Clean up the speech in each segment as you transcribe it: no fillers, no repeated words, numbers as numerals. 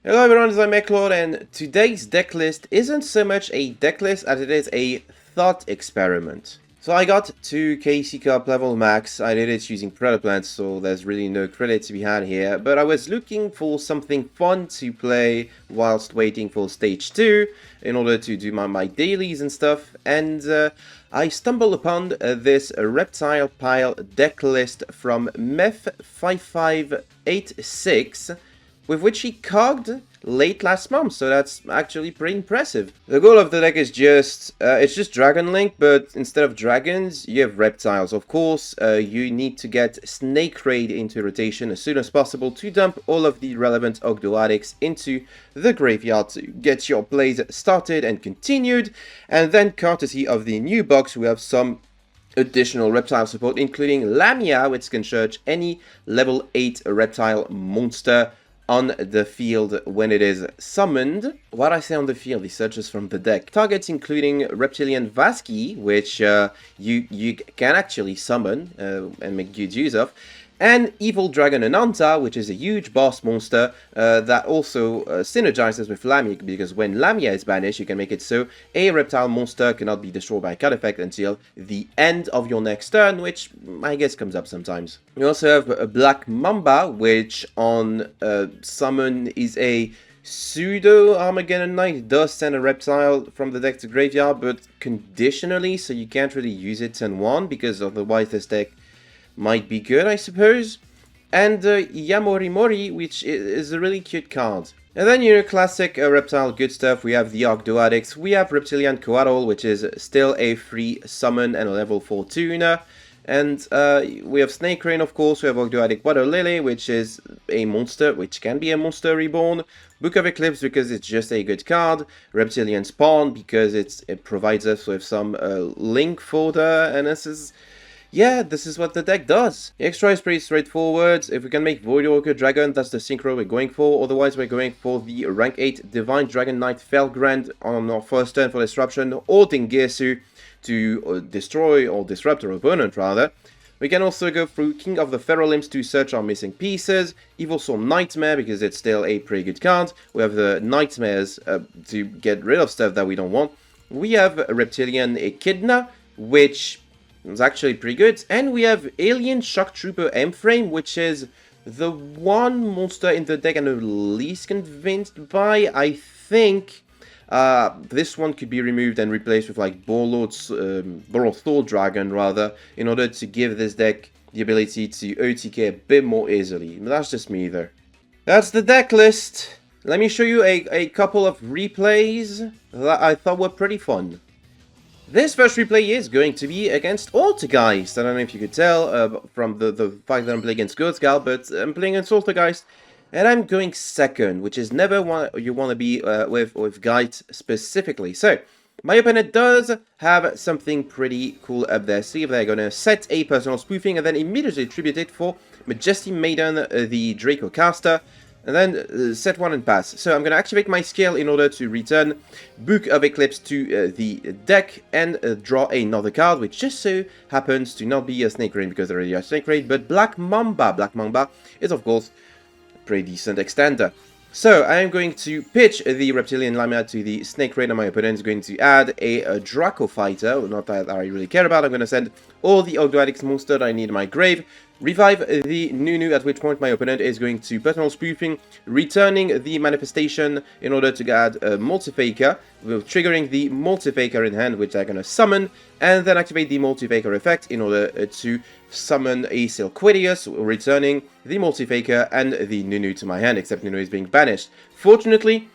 Hello everyone, I'm mekklord, and today's deck list isn't so much a deck list as it is a thought experiment. So I got to KC Cup level max. I did it using Predaplants, so there's really no credit to be had here. But I was looking for something fun to play whilst waiting for stage 2 in order to do my dailies and stuff. And I stumbled upon this reptile pile deck list from Mef5586, with which he cogged late last month, so that's actually pretty impressive. The goal of the deck is it's just Dragon Link, but instead of dragons, you have reptiles. Of course, you need to get Snake Raid into rotation as soon as possible to dump all of the relevant Ogdoadics into the graveyard to get your plays started and continued, and then courtesy of the new box, we have some additional reptile support, including Lamia, which can search any level 8 reptile monster on the field when it is summoned. What I say on the field, he searches from the deck. Targets including Reptilian Vasky, which you can actually summon and make good use of, and Evil Dragon Ananta, which is a huge boss monster that also synergizes with Lamia, because when Lamia is banished, you can make it so a reptile monster cannot be destroyed by a card effect until the end of your next turn, which I guess comes up sometimes. We also have a Black Mamba, which on summon is a pseudo Armageddon Knight. It does send a reptile from the deck to graveyard, but conditionally, so you can't really use it turn 1, because otherwise this deck might be good, I suppose. And Yamori Mori, which is a really cute card. And then, you know, classic reptile good stuff. We have the Ogdoadics, we have Reptilian Coatl, which is still a free summon and a level 4 tuner. And we have Snake Rain, of course. We have Ogdoadic Water Lily, which is a monster, which can be a monster reborn. Book of Eclipse, because it's just a good card. Reptilian Spawn, because it provides us with some link fodder, and this is what the deck does. The extra is pretty straightforward. If we can make Voidwalker Dragon, that's the synchro we're going for. Otherwise, we're going for the rank 8 Divine Dragon Knight Felgrand on our first turn for disruption, or Dingesu to destroy or disrupt our opponent, rather. We can also go through King of the Feral Limbs to search our missing pieces. Evil Soul Nightmare, because it's still a pretty good card. We have the Nightmares to get rid of stuff that we don't want. We have Reptilian Echidna, which it's actually pretty good. And we have Alien Shock Trooper M-Frame, which is the one monster in the deck I'm least convinced by. I think this one could be removed and replaced with like Borlord Thor Dragon, rather, in order to give this deck the ability to OTK a bit more easily. But that's just me, though. That's the deck list. Let me show you a couple of replays that I thought were pretty fun. This first replay is going to be against Altergeist. I don't know if you could tell from the fact that I'm playing against Godsgal, but I'm playing against Altergeist, and I'm going second, which is never what you want to be with Geist specifically. So, my opponent does have something pretty cool up their sleeve. They're going to set a personal spoofing and then immediately tribute it for Majesty Maiden, the Draco caster. And then set 1 and pass. So I'm going to activate my skill in order to return Book of Eclipse to the deck and draw another card, which just so happens to not be a Snake Rain because I already have Snake Rain, but Black Mamba. Black Mamba is, of course, a pretty decent extender. So I am going to pitch the Reptilian Lamia to the Snake Raid, and my opponent is going to add a Draco fighter, not that I really care about. I'm going to send all the Ogdoadic monster that I need in my grave, revive the Nunu, at which point my opponent is going to personal spoofing, returning the manifestation in order to add a Multifaker, triggering the Multifaker in hand, which I'm going to summon, and then activate the Multifaker effect in order to summon a Silquidius, returning the Multifaker and the Nunu to my hand, except Nunu is being banished. Fortunately,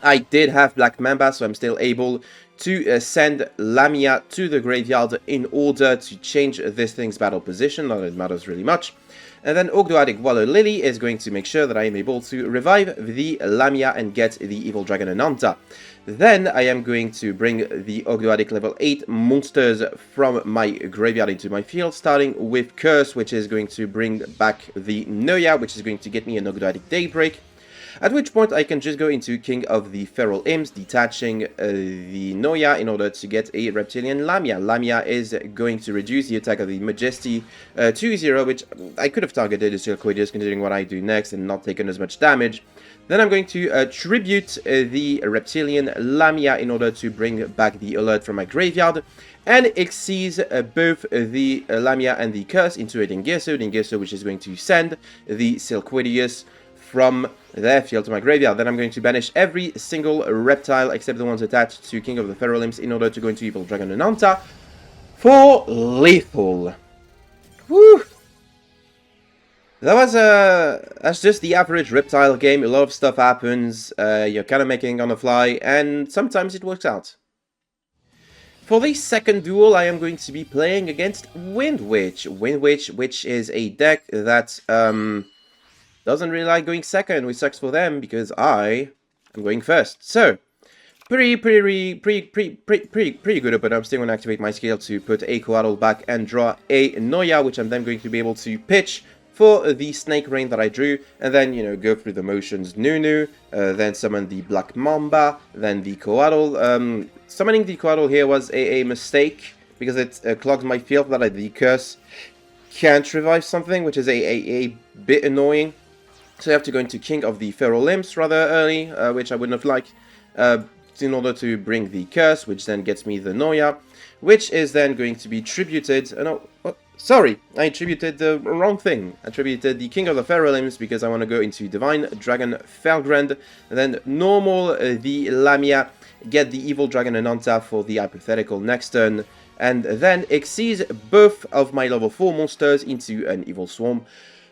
I did have Black Mamba, so I'm still able to send Lamia to the graveyard in order to change this thing's battle position, not that it matters really much. And then Ogdoadic Water Lily is going to make sure that I am able to revive the Lamia and get the Evil Dragon Ananta. Then I am going to bring the Ogdoadic level 8 monsters from my graveyard into my field, starting with Curse, which is going to bring back the Noya, which is going to get me an Ogdoadic Daybreak. At which point I can just go into King of the Feral Imps, detaching the Noya in order to get a Reptilian Lamia. Lamia is going to reduce the attack of the Majesty to 0, which I could have targeted the Silcoideus considering what I do next and not taken as much damage. Then I'm going to tribute the Reptilian Lamia in order to bring back the alert from my graveyard, and exceed both the Lamia and the Curse into a Dingeso, which is going to send the Silcoideus from their field to my graveyard. Then I'm going to banish every single reptile except the ones attached to King of the Feral Imps in order to go into Evil Dragon Ananta for lethal. Woo! That's just the average reptile game. A lot of stuff happens, you're kind of making on the fly, and sometimes it works out. For the second duel, I am going to be playing against Windwitch. Windwitch, which is a deck that doesn't really like going second, which sucks for them because I am going first. So, pretty good opener. I'm still going to activate my skill to put a Coatl back and draw a Noya, which I'm then going to be able to pitch for the Snake Rain that I drew, and then, you know, go through the motions Nunu, then summon the Black Mamba, then the Coatl. Summoning the Coatl here was a mistake, because it clogs my field that the Curse can't revive something, which is a bit annoying. So I have to go into King of the Feral Imps rather early, which I wouldn't have liked, in order to bring the Curse, which then gets me the Noya, which is then going to be tributed. Sorry, I attributed the wrong thing. I attributed the King of the Feral Imps because I want to go into Divine Dragon Felgrand, then normal the Lamia, get the Evil Dragon Ananta for the hypothetical next turn, and then exceed both of my level 4 monsters into an Evil Swarm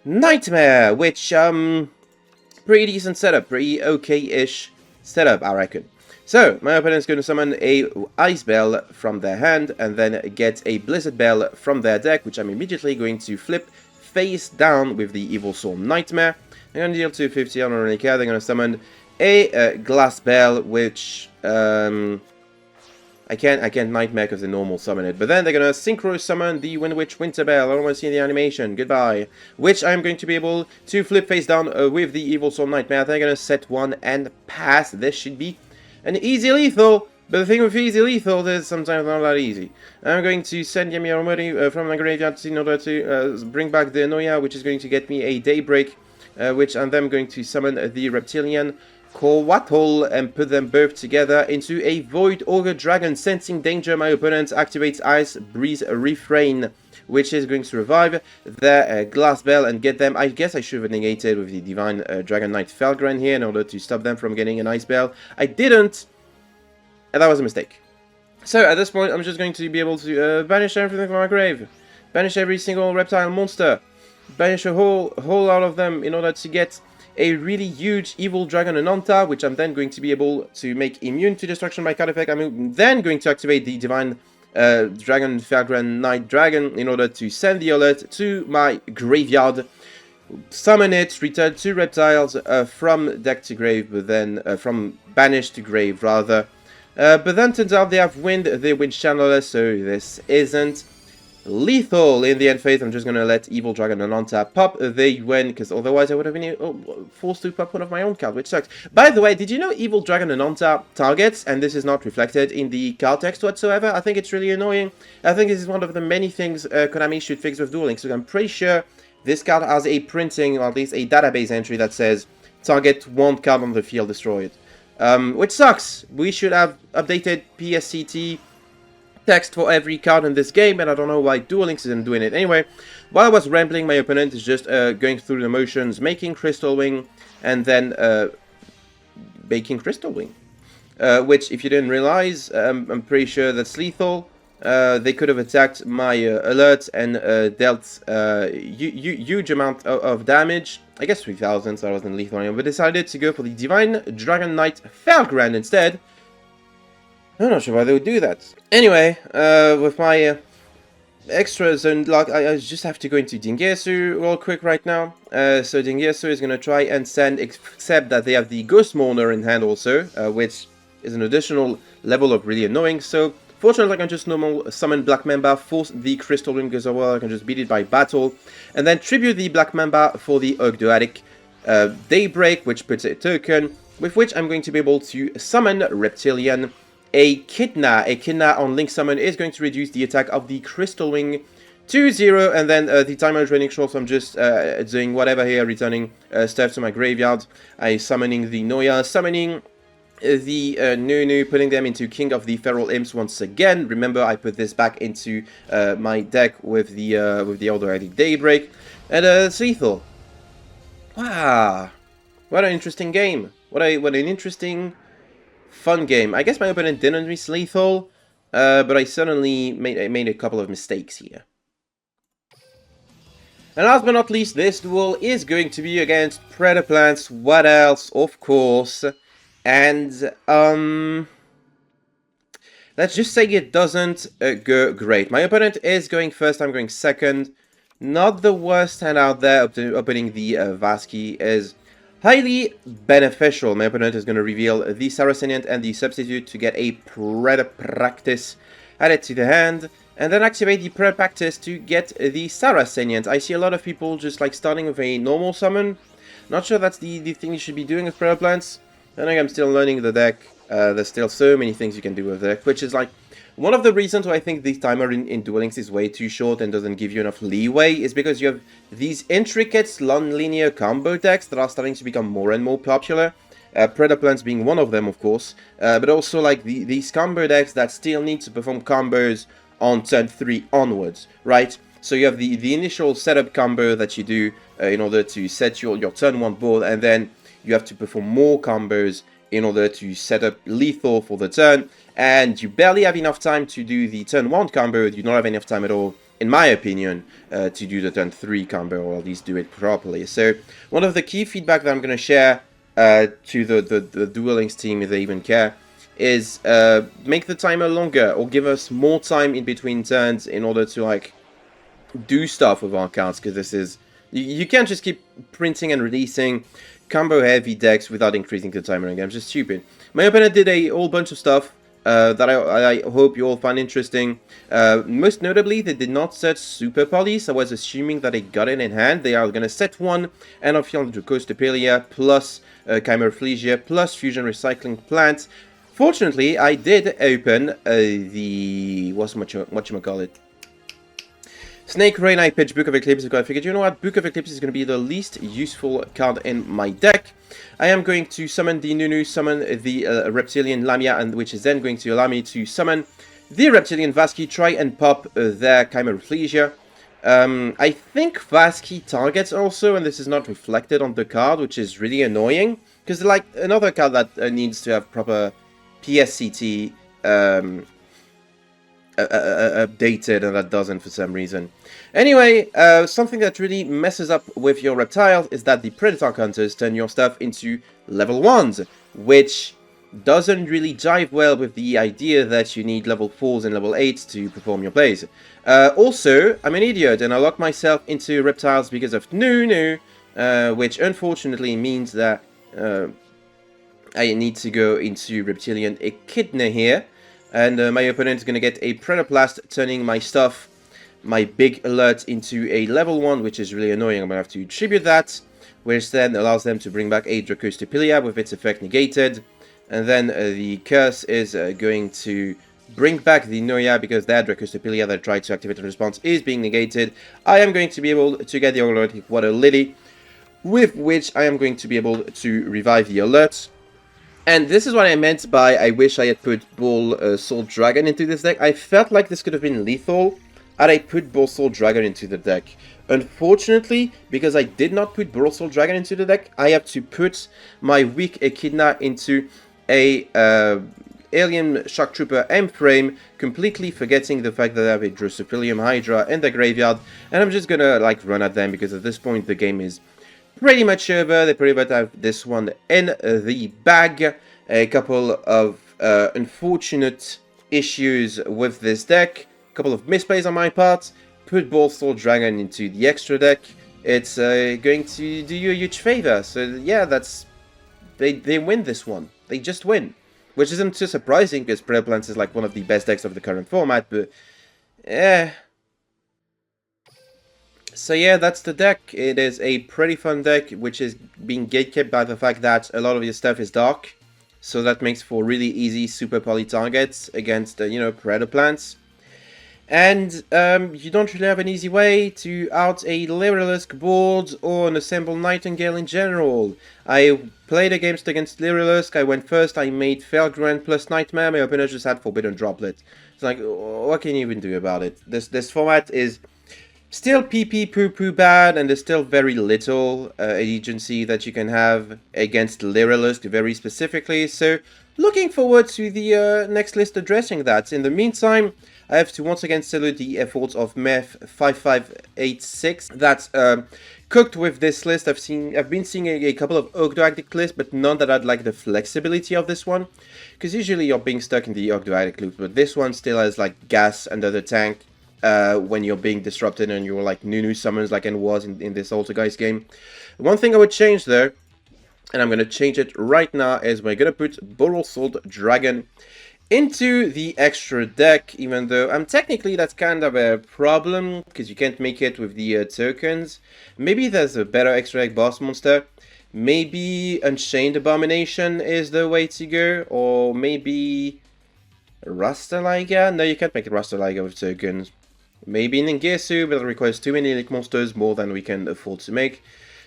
Nightmare, which, pretty decent setup, pretty okay-ish setup, I reckon. So, my opponent's going to summon a Ice Bell from their hand, and then get a Blizzard Bell from their deck, which I'm immediately going to flip face down with the Evil Swarm Nightmare. I'm going to deal 250, I don't really care. They're going to summon a Glass Bell, which, I can't Nightmare because they normal summon it. But then they're going to Synchro Summon the Windwitch Winter Bell. I don't want to see the animation. Goodbye. Which I'm going to be able to flip face down with the Evil Swarm Nightmare. They're going to set one and pass. This should be an easy lethal, but the thing with easy lethal is sometimes not that easy. I'm going to send Yamioromori from my graveyard in order to bring back the Noya, which is going to get me a Daybreak, which I'm then going to summon the Reptilian Coatl and put them both together into a Void Ogre Dragon. Sensing danger, my opponent activates Ice Breeze Refrain, which is going to revive their Glass Bell and get them. I guess I should have negated with the Divine Dragon Knight Felgren here in order to stop them from getting an Ice Bell. I didn't, and that was a mistake. So at this point, I'm just going to be able to banish everything from my grave. Banish every single reptile monster. Banish a whole lot of them in order to get a really huge Evil Dragon Ananta, which I'm then going to be able to make immune to destruction by card effect. I'm then going to activate the Divine Dragon Felgren Night Dragon in order to send the alert to my graveyard, summon it, return 2 reptiles from deck to grave, but then from banish to grave rather. But then turns out they have wind, they wind channeler, so this isn't lethal in the end phase. I'm just gonna let Evil Dragon Ananta pop the win, because otherwise I would have been forced to pop one of my own cards, which sucks. By the way, did you know Evil Dragon Ananta targets, and this is not reflected in the card text whatsoever? I think it's really annoying. I think this is one of the many things Konami should fix with Duel Links. So I'm pretty sure this card has a printing, or at least a database entry that says target one card on the field, destroy it. Which sucks. We should have updated PSCT text for every card in this game, and I don't know why Duel Links isn't doing it. Anyway, while I was rambling, my opponent is just going through the motions, making Crystal Wing, and then making Crystal Wing. Which, if you didn't realize, I'm pretty sure that's lethal. They could have attacked my alert and dealt huge amount of damage. I guess 3,000, so I wasn't lethal anymore, but decided to go for the Divine Dragon Knight Felgrand instead. I'm not sure why they would do that. Anyway, with my extras and luck, I just have to go into Dingesu real quick right now. So Dingesu is going to try and send, except that they have the Ghost Mourner in hand also, which is an additional level of really annoying. So fortunately I can just normal summon Black Mamba, force the Crystal Ring, because well, I can just beat it by battle, and then tribute the Black Mamba for the OGDOADIC Daybreak, which puts a token, with which I'm going to be able to summon Reptilian Echidna. Echidna on Link Summon is going to reduce the attack of the Crystal Wing to 0, and then the timer is running short, so I'm just doing whatever here, returning stuff to my graveyard. I'm summoning the Noya, summoning the Nunu, putting them into King of the Feral Imps once again. Remember, I put this back into my deck with the OGDOADIC Daybreak. And Lethal. Wow, what an interesting game. What an interesting, fun game. I guess my opponent didn't miss Lethal, but I certainly made a couple of mistakes here. And last but not least, this duel is going to be against Predaplants. What else? Of course. And, let's just say it doesn't go great. My opponent is going first, I'm going second. Not the worst hand out there. Opening the Vasky is highly beneficial. My opponent is going to reveal the Saracenian and the Substitute to get a Predapractice added to the hand. And then activate the Predapractice to get the Saracenian. I see a lot of people just like starting with a normal summon. Not sure that's the thing you should be doing with Predaplants. I think I'm still learning the deck. There's still so many things you can do with the deck, which is like one of the reasons why I think the timer in Duel Links is way too short and doesn't give you enough leeway is because you have these intricate non-linear combo decks that are starting to become more and more popular. Predaplants being one of them, of course, but also like these combo decks that still need to perform combos on turn 3 onwards, right? So you have the initial setup combo that you do in order to set your turn 1 board, and then you have to perform more combos in order to set up lethal for the turn, and you barely have enough time to do the turn 1 combo. You don't have enough time at all, in my opinion, to do the turn 3 combo, or at least do it properly. So one of the key feedback that I'm going to share to the Duel Links team, if they even care, is make the timer longer, or give us more time in between turns in order to like do stuff with our cards, because this is, you can't just keep printing and releasing combo heavy decks without increasing the timer again. It's just stupid. My opponent did a whole bunch of stuff that I hope you all find interesting. Most notably, they did not set Super Police. I was assuming that they got it in hand. They are going to set one and of field Draco plus Chimerphlegia plus Fusion Recycling Plant. Fortunately, I did open the whatchamacallit, Snake Rain. I pitched Book of Eclipse because I figured, you know what, Book of Eclipse is going to be the least useful card in my deck. I am going to summon the Nunu, summon the Reptilian Lamia, and which is then going to allow me to summon the Reptilian Vasky, try and pop their Chimerphlegia. I think Vasky targets also, and this is not reflected on the card, which is really annoying, because like another card that needs to have proper PSCT updated, and that doesn't for some reason. Anyway, something that really messes up with your reptiles is that the Predator Hunters turn your stuff into level 1s, which doesn't really jive well with the idea that you need level 4s and level 8s to perform your plays. Also, I'm an idiot and I locked myself into reptiles because of Nunu, which unfortunately means that I need to go into Reptilian Echidna here, and my opponent is going to get a Predaplast, turning my stuff, my big alert, into a level 1, which is really annoying. I'm going to have to tribute that, which then allows them to bring back a Draco with its effect negated, and then the curse is going to bring back the Noya because that Draco that tried to activate a response is being negated. I am going to be able to get the Altergeist Water Lily, with which I am going to be able to revive the alert. And this is what I meant by I wish I had put Bull Soul Dragon into this deck. I felt like this could have been lethal had I put Bull Soul Dragon into the deck. Unfortunately, because I did not put Bull Soul Dragon into the deck, I have to put my weak Echidna into a Alien Shock Trooper M-Frame, completely forgetting the fact that I have a Drosophilium Hydra in the graveyard, and I'm just gonna like run at them because at this point the game is pretty much over. They pretty much have this one in the bag. A couple of unfortunate issues with this deck, a couple of misplays on my part. Put Bull Soul Dragon into the extra deck. It's going to do you a huge favor. So yeah, that's they win this one. They just win, which isn't too surprising because Predaplants is like one of the best decks of the current format. But So yeah, that's the deck. It is a pretty fun deck, which is being gatekept by the fact that a lot of your stuff is dark. So that makes for really easy super poly targets against, you know, Predaplants. And you don't really have an easy way to out a Lyrilisk board or an Assemble Nightingale in general. I played against Lyrilisk, I went first, I made Felgrand plus Nightmare, my opponent just had Forbidden Droplet. It's like, what can you even do about it? This format is still pee poo poo bad, and there's still very little agency that you can have against Lyrilisk very specifically, so looking forward to the next list addressing that. In the meantime, I have to once again salute the efforts of Meth5586 that's cooked with this list. I've been seeing a couple of OGDOADIC lists, but none that had like the flexibility of this one, because usually you're being stuck in the OGDOADIC loop, but this one still has like gas under the tank when you're being disrupted and you're like Nunu summons like it was in this Altergeist game. One thing I would change there, and I'm going to change it right now, is we're going to put Boral Sword Dragon into the extra deck, even though technically that's kind of a problem, because you can't make it with the tokens. Maybe there's a better extra deck boss monster. Maybe Unchained Abomination is the way to go, or maybe Rastaliga? No, you can't make Rastaliga with tokens. Maybe Ningetsu, but it requires too many Elite monsters, more than we can afford to make.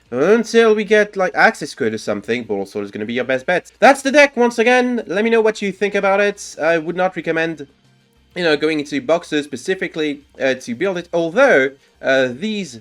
Until we get, like, Access Code or something, Boral Sword is going to be your best bet. That's the deck, once again. Let me know what you think about it. I would not recommend, you know, going into boxes specifically to build it, although these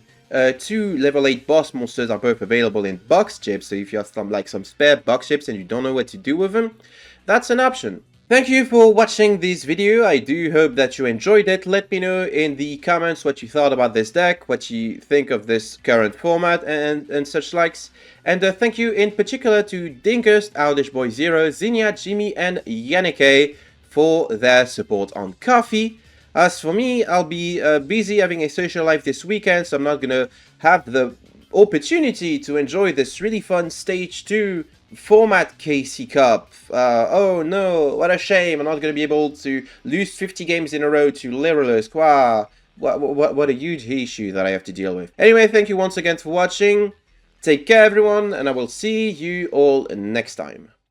two level 8 boss monsters are both available in box chips, so if you have some spare box chips and you don't know what to do with them, that's an option. Thank you for watching this video. I do hope that you enjoyed it. Let me know in the comments what you thought about this deck, what you think of this current format, and such likes. And thank you in particular to Dinkus, Owlishboy0, Zinnia, Jimmy, and Yannike for their support on Coffee. As for me, I'll be busy having a social life this weekend, so I'm not gonna have the opportunity to enjoy this really fun Stage 2 format KC Cup. Oh no, what a shame. I'm not going to be able to lose 50 games in a row to Lyrilisk. Wow, what a huge issue that I have to deal with. Anyway, thank you once again for watching. Take care everyone, and I will see you all next time.